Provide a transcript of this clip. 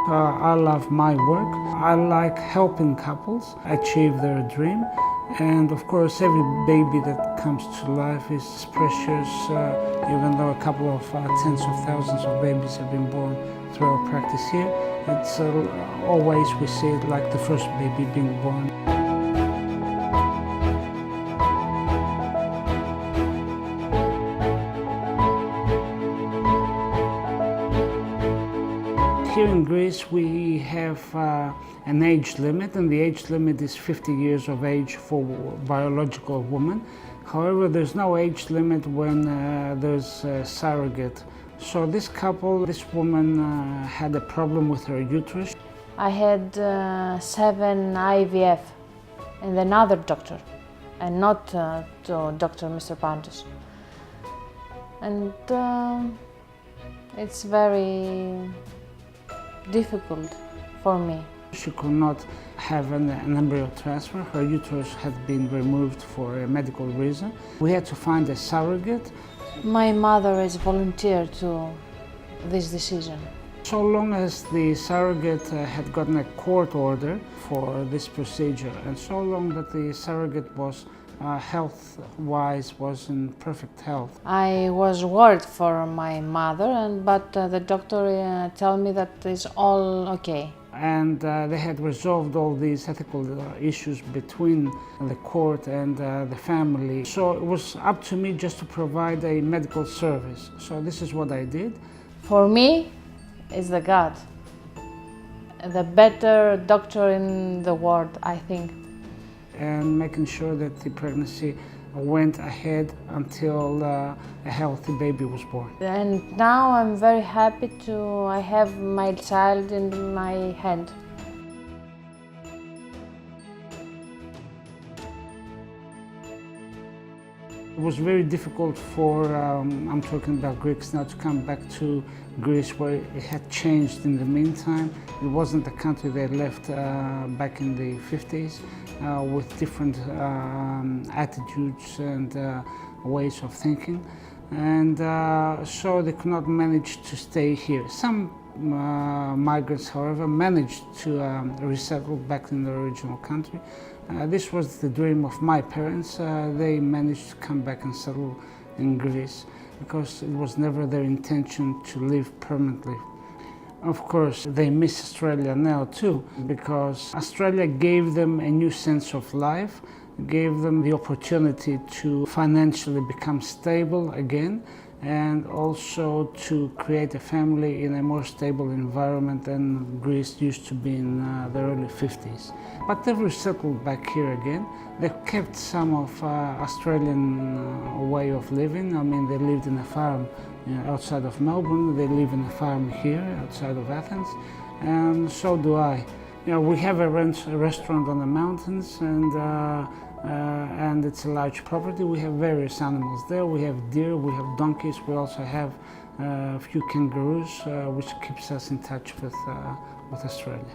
I love my work. I like helping couples achieve their dream. And of course, every baby that comes to life is precious, even though a couple of tens of thousands of babies have been born through our practice here. It's always, we see it like the first baby being born. Here in Greece we have an age limit, and the age limit is 50 years of age for biological women. However, there's no age limit when there's a surrogate. So this couple, this woman had a problem with her uterus. I had 7 IVF and another doctor, and not to Dr. Mr. Pantos. And it's very difficult for me. She could not have an embryo transfer. Her uterus had been removed for a medical reason. We had to find a surrogate. My mother is volunteer to this decision. So long as the surrogate had gotten a court order for this procedure, and so long that the surrogate was health-wise was in perfect health. I was worried for my mother, but the doctor told me that it's all okay. And they had resolved all these ethical issues between the court and the family. So it was up to me just to provide a medical service. So this is what I did. For me, it's the God, the better doctor in the world, I think. And making sure that the pregnancy went ahead until a healthy baby was born. And now I'm very happy I have my child in my hand. It was very difficult for, I'm talking about Greeks now, to come back to Greece, where it had changed in the meantime. It wasn't the country they left back in the 50s with different attitudes and ways of thinking. And so they could not manage to stay here. Some migrants, however, managed to resettle back in their original country. This was the dream of my parents. They managed to come back and settle in Greece because it was never their intention to live permanently. Of course, they miss Australia now too, because Australia gave them a new sense of life, gave them the opportunity to financially become stable again, and also to create a family in a more stable environment than Greece used to be in the early 50s. But they've resettled back here again. They've kept some of Australian way of living. I mean, they lived in a farm outside of Melbourne. They live in a farm here outside of Athens, and so do I. You know, we have a restaurant on the mountains, and it's a large property. We have various animals there. We have deer, we have donkeys, we also have a few kangaroos, which keeps us in touch with Australia.